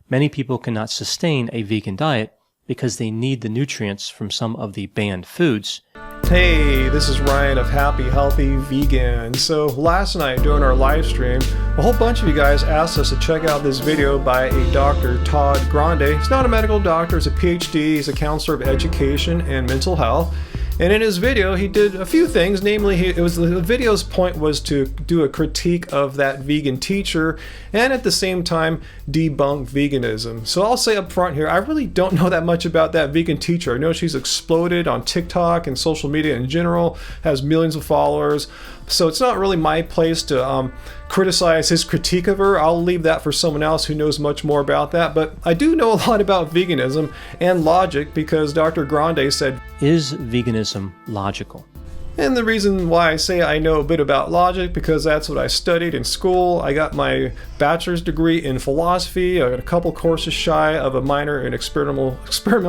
Many people cannot sustain a vegan diet because they need the nutrients from some of the banned foods. Hey, this is Ryan of Happy Healthy Vegan. So last night during our live stream, a whole bunch of you guys asked us to check out this video by a Dr. Todd Grande. He's not a medical doctor, he's a PhD, he's a counselor of education and mental health. And in his video, he did a few things. Namely, the video's point was to do a critique of that vegan teacher and at the same time debunk veganism. So I'll say up front here, I really don't know that much about that vegan teacher. I know she's exploded on TikTok and social media in general, has millions of followers. So it's not really my place to criticize his critique of her. I'll leave that for someone else who knows much more about that. But I do know a lot about veganism and logic because Dr. Grande said, "Is veganism logical?" And the reason why I say I know a bit about logic, because that's what I studied in school. I got my bachelor's degree in philosophy. I got a couple courses shy of a minor in experimental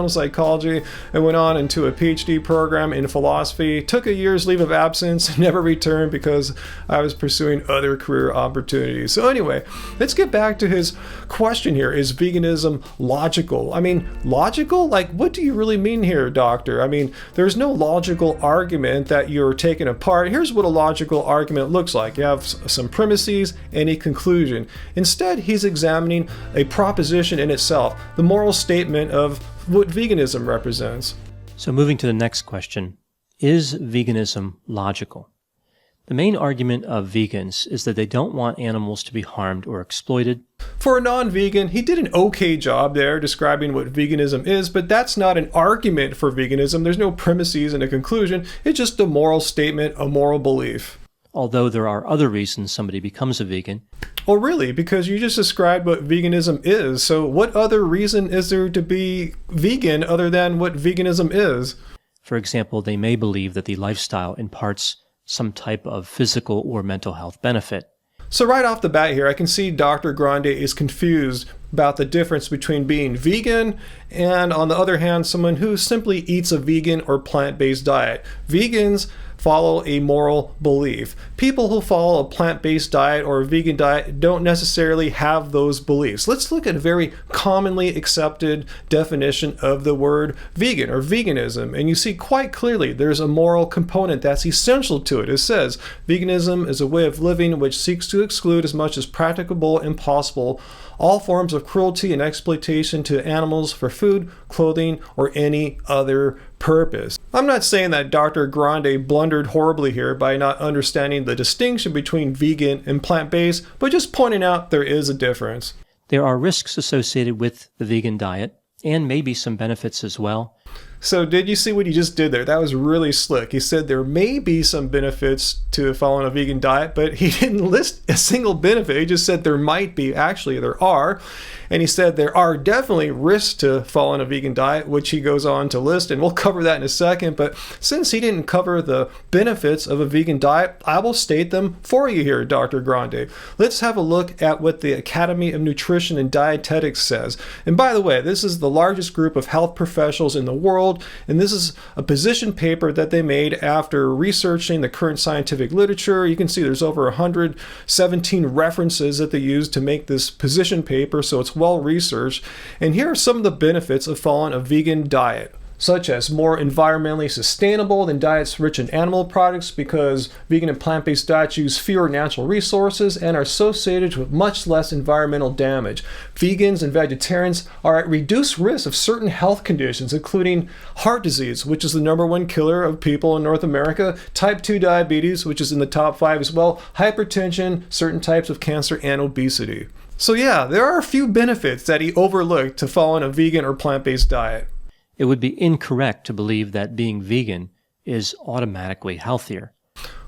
psychology. I went on into a PhD program in philosophy, took a year's leave of absence, never returned because I was pursuing other career opportunities. So anyway, let's get back to his question here. Is veganism logical? I mean, logical? Like, what do you really mean here, doctor? I mean, there's no logical argument that you're taken apart. Here's what a logical argument looks like. You have some premises and a conclusion. Instead, he's examining a proposition in itself, the moral statement of what veganism represents. So moving to the next question, is veganism logical? The main argument of vegans is that they don't want animals to be harmed or exploited. For a non-vegan, he did an okay job there describing what veganism is, but that's not an argument for veganism. There's no premises and a conclusion. It's just a moral statement, a moral belief. Although there are other reasons somebody becomes a vegan. Oh, really? Because you just described what veganism is. So what other reason is there to be vegan other than what veganism is? For example, they may believe that the lifestyle imparts some type of physical or mental health benefit. So right off the bat here, I can see Dr. Grande is confused about the difference between being vegan and, on the other hand, someone who simply eats a vegan or plant-based diet. Vegans follow a moral belief. People who follow a plant-based diet or a vegan diet don't necessarily have those beliefs. Let's look at a very commonly accepted definition of the word vegan or veganism, and you see quite clearly there's a moral component that's essential to it. It says, veganism is a way of living which seeks to exclude as much as practicable and possible all forms of cruelty and exploitation to animals for food, clothing, or any other purpose. I'm not saying that Dr. Grande blundered horribly here by not understanding the distinction between vegan and plant-based, but just pointing out there is a difference. There are risks associated with the vegan diet, and maybe some benefits as well. So did you see what he just did there? That was really slick. He said there may be some benefits to following a vegan diet, but he didn't list a single benefit. He just said there might be. Actually, there are. And he said there are definitely risks to following a vegan diet, which he goes on to list, and we'll cover that in a second. But since he didn't cover the benefits of a vegan diet, I will state them for you here, Dr. Grande. Let's have a look at what the Academy of Nutrition and Dietetics says. And by the way, this is the largest group of health professionals in the world, and this is a position paper that they made after researching the current scientific literature. You can see there's over 117 references that they used to make this position paper, so it's well researched. And here are some of the benefits of following a vegan diet, such as more environmentally sustainable than diets rich in animal products because vegan and plant-based diets use fewer natural resources and are associated with much less environmental damage. Vegans and vegetarians are at reduced risk of certain health conditions, including heart disease, which is the #1 killer of people in North America, type 2 diabetes, which is in the top 5 as well, hypertension, certain types of cancer, and obesity. So yeah, there are a few benefits that he overlooked to following a vegan or plant-based diet. It would be incorrect to believe that being vegan is automatically healthier.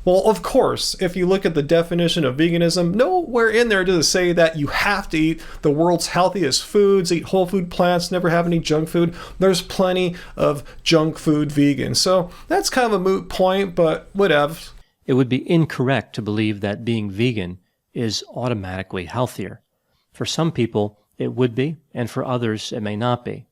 Well, of course, if you look at the definition of veganism, nowhere in there does it say that you have to eat the world's healthiest foods, eat whole food plants, never have any junk food. There's plenty of junk food vegans. So that's kind of a moot point, but whatever. It would be incorrect to believe that being vegan is automatically healthier. For some people, it would be, and for others, it may not be.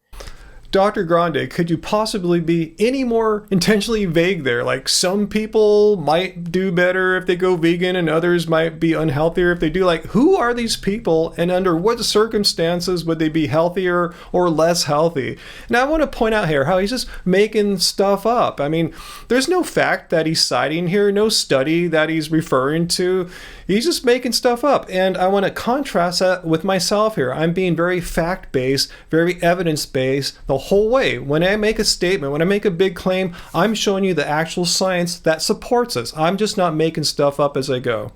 Dr. Grande, could you possibly be any more intentionally vague there? Like, some people might do better if they go vegan and others might be unhealthier if they do. Like, who are these people and under what circumstances would they be healthier or less healthy? And I want to point out here how he's just making stuff up. I mean, there's no fact that he's citing here, no study that he's referring to. He's just making stuff up. And I want to contrast that with myself here. I'm being very fact-based, very evidence-based the whole way. When I make a statement, when I make a big claim, I'm showing you the actual science that supports this. I'm just not making stuff up as I go.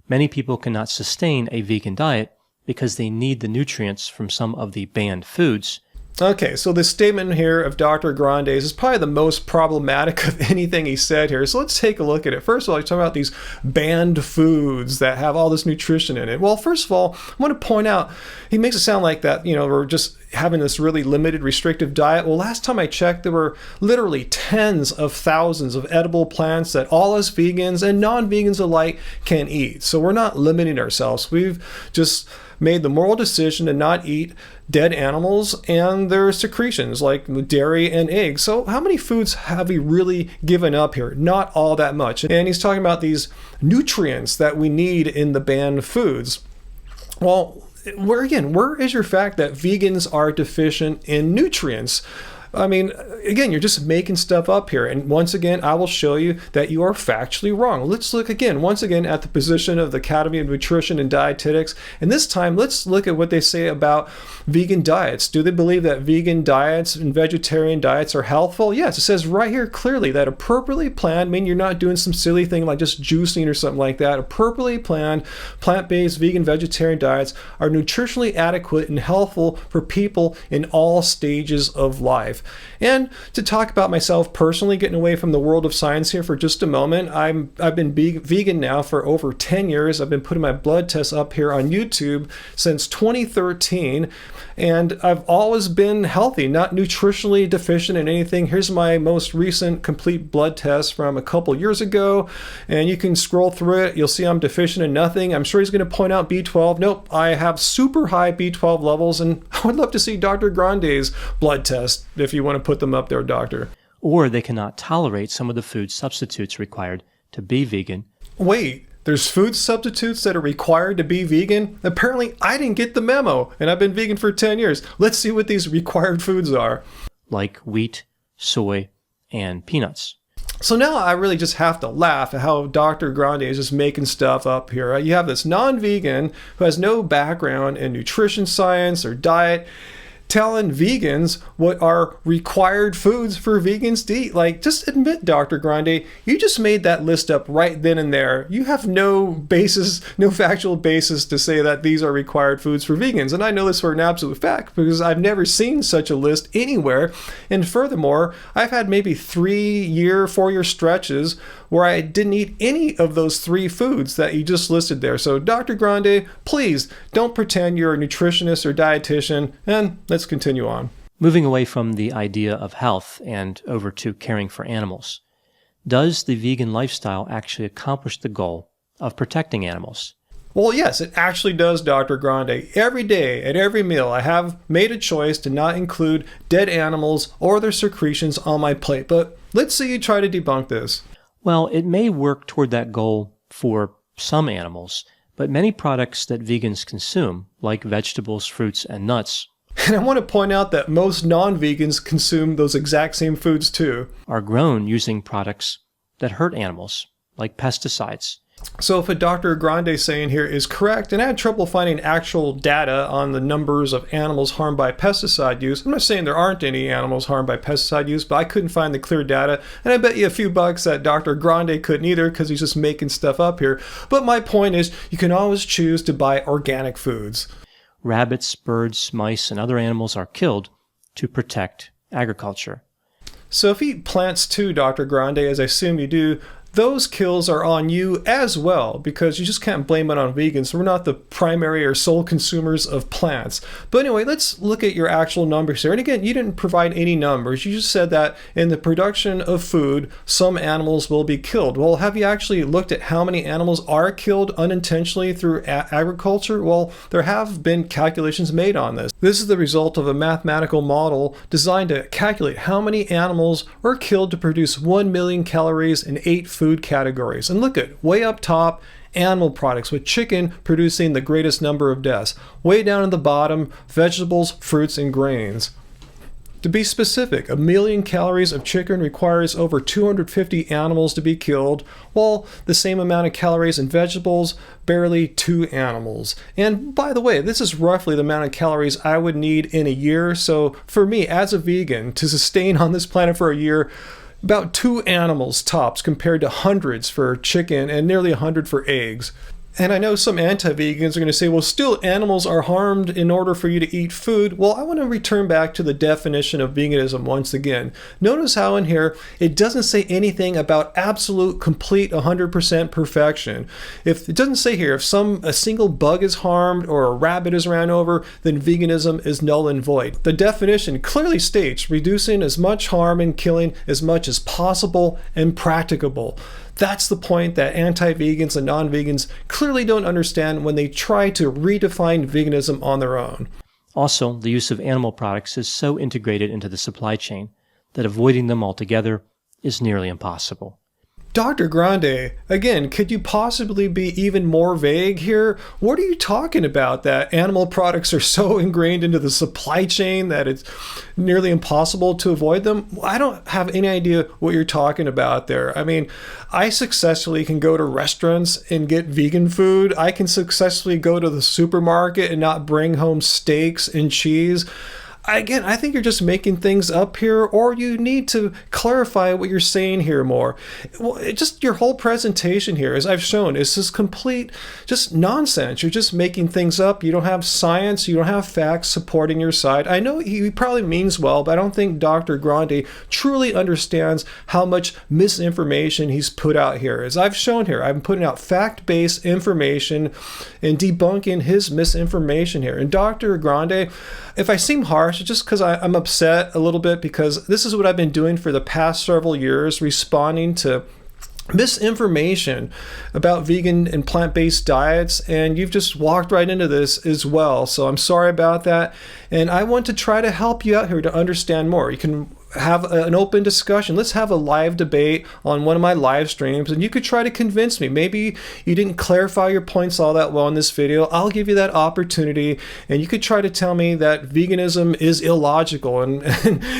Many people cannot sustain a vegan diet because they need the nutrients from some of the banned foods. Okay, so the statement here of Dr. Grande's is probably the most problematic of anything he said here. So let's take a look at it. First of all, he's talking about these banned foods that have all this nutrition in it. Well, first of all, I want to point out, he makes it sound like that, we're just having this really limited, restrictive diet. Well, last time I checked, there were literally tens of thousands of edible plants that all us vegans and non-vegans alike can eat. So we're not limiting ourselves. We've just made the moral decision to not eat dead animals and their secretions like dairy and eggs. So how many foods have we really given up here? Not all that much. And he's talking about these nutrients that we need in the banned foods. Well, where is your fact that vegans are deficient in nutrients? I mean, again, you're just making stuff up here. And once again, I will show you that you are factually wrong. Let's look once again at the position of the Academy of Nutrition and Dietetics. And this time, let's look at what they say about vegan diets. Do they believe that vegan diets and vegetarian diets are healthful? Yes, it says right here clearly that appropriately planned, meaning you're not doing some silly thing like just juicing or something like that. Appropriately planned, plant-based vegan vegetarian diets are nutritionally adequate and healthful for people in all stages of life. And to talk about myself personally, getting away from the world of science here for just a moment, I've been vegan now for over 10 years. I've been putting my blood tests up here on YouTube since 2013, and I've always been healthy, not nutritionally deficient in anything. Here's my most recent complete blood test from a couple years ago, and you can scroll through it. You'll see I'm deficient in nothing. I'm sure he's going to point out B12. Nope, I have super high B12 levels, and I would love to see Dr. Grande's blood test if you want to put them up there, doctor. Or they cannot tolerate some of the food substitutes required to be vegan. Wait, there's food substitutes that are required to be vegan? Apparently, I didn't get the memo, and I've been vegan for 10 years. Let's see what these required foods are. Like wheat, soy, and peanuts. So now I really just have to laugh at how Dr. Grande is just making stuff up here. You have this non-vegan who has no background in nutrition science or diet, telling vegans what are required foods for vegans to eat. Like, just admit, Dr. Grande, you just made that list up right then and there. You have no basis, no factual basis to say that these are required foods for vegans. And I know this for an absolute fact because I've never seen such a list anywhere. And furthermore, I've had maybe 3-year, 4-year stretches where I didn't eat any of those 3 foods that you just listed there. So Dr. Grande, please don't pretend you're a nutritionist or dietitian, and let's continue on. Moving away from the idea of health and over to caring for animals, does the vegan lifestyle actually accomplish the goal of protecting animals? Well, yes, it actually does, Dr. Grande. Every day, at every meal, I have made a choice to not include dead animals or their secretions on my plate. But let's see you try to debunk this. Well, it may work toward that goal for some animals, but many products that vegans consume, like vegetables, fruits, and nuts, and I want to point out that most non-vegans consume those exact same foods too, are grown using products that hurt animals, like pesticides. So if what Dr. Grande saying here is correct, and I had trouble finding actual data on the numbers of animals harmed by pesticide use. I'm not saying there aren't any animals harmed by pesticide use, but I couldn't find the clear data, and I bet you a few bucks that Dr. Grande couldn't either because he's just making stuff up here. But my point is, you can always choose to buy organic foods. Rabbits, birds, mice, and other animals are killed to protect agriculture. So if you eat plants too, Dr. Grande, as I assume you do, those kills are on you as well, because you just can't blame it on vegans. We're not the primary or sole consumers of plants. But anyway, let's look at your actual numbers here. And again, you didn't provide any numbers. You just said that in the production of food, some animals will be killed. Well, have you actually looked at how many animals are killed unintentionally through agriculture? Well, there have been calculations made on this. This is the result of a mathematical model designed to calculate how many animals are killed to produce 1 million calories in 8 food categories. And look at way up top, animal products, with chicken producing the greatest number of deaths. Way down at the bottom, vegetables, fruits, and grains. To be specific, 1 million calories of chicken requires over 250 animals to be killed, while the same amount of calories in vegetables, barely 2 animals. And by the way, this is roughly the amount of calories I would need in a year. So for me, as a vegan, to sustain on this planet for a year, about 2 animals tops, compared to hundreds for chicken and nearly 100 for eggs. And I know some anti-vegans are going to say, well, still animals are harmed in order for you to eat food. Well, I want to return back to the definition of veganism once again. Notice how in here it doesn't say anything about absolute, complete, 100% perfection. If it doesn't say here, if a single bug is harmed or a rabbit is ran over, then veganism is null and void. The definition clearly states reducing as much harm and killing as much as possible and practicable. That's the point that anti-vegans and non-vegans clearly don't understand when they try to redefine veganism on their own. Also, the use of animal products is so integrated into the supply chain that avoiding them altogether is nearly impossible. Dr. Grande, again, could you possibly be even more vague here? What are you talking about, that animal products are so ingrained into the supply chain that it's nearly impossible to avoid them? I don't have any idea what you're talking about there. I mean, I successfully can go to restaurants and get vegan food. I can successfully go to the supermarket and not bring home steaks and cheese. Again, I think you're just making things up here, or you need to clarify what you're saying here more. Well, just your whole presentation here, as I've shown, is just complete just nonsense. You're just making things up. You don't have science. You don't have facts supporting your side. I know he probably means well, but I don't think Dr. Grande truly understands how much misinformation he's put out here. As I've shown here, I'm putting out fact-based information and debunking his misinformation here. And Dr. Grande, if I seem harsh, it's just because I'm upset a little bit, because this is what I've been doing for the past several years, responding to misinformation about vegan and plant-based diets, and you've just walked right into this as well. So I'm sorry about that, and I want to try to help you out here to understand more. You can have an open discussion. Let's have a live debate on one of my live streams, and you could try to convince me. Maybe you didn't clarify your points all that well in this video. I'll give you that opportunity, and you could try to tell me that veganism is illogical. And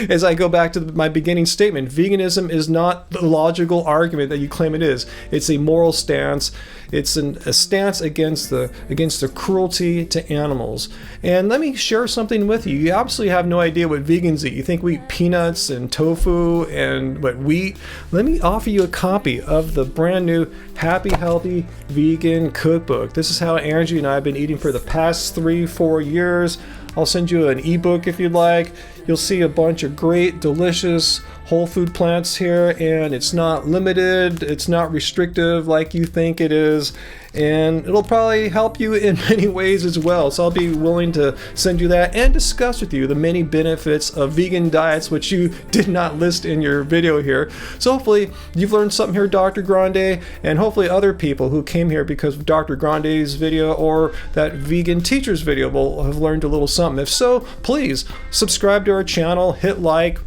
as I go back to my beginning statement, veganism is not the logical argument that you claim it is. It's a moral stance. It's a stance against the cruelty to animals. And let me share something with you. You absolutely have no idea what vegans eat. You think we eat peanuts and tofu and wheat. Let me offer you a copy of the brand new Happy Healthy Vegan Cookbook. This is how Angie and I have been eating for the past 3-4 years. I'll send you an ebook if you'd like. You'll see a bunch of great, delicious whole food plants here, and it's not limited, it's not restrictive like you think it is, and it'll probably help you in many ways as well. So I'll be willing to send you that and discuss with you the many benefits of vegan diets, which you did not list in your video here. So hopefully you've learned something here, Dr. Grande, and hopefully other people who came here because of Dr. Grande's video or that vegan teacher's video will have learned a little something. If so, please subscribe to our channel, hit like.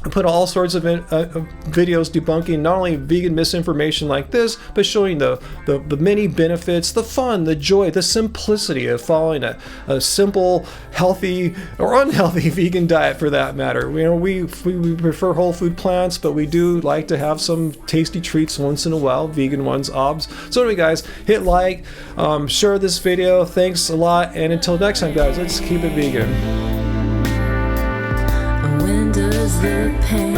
I put all sorts of videos debunking not only vegan misinformation like this, but showing the many benefits, the fun, the joy, the simplicity of following a simple, healthy or unhealthy vegan diet for that matter. You know, we prefer whole food plants, but we do like to have some tasty treats once in a while, vegan ones, obs. So anyway, guys, hit like, share this video. Thanks a lot, and until next time, guys, let's keep it vegan. When does the pain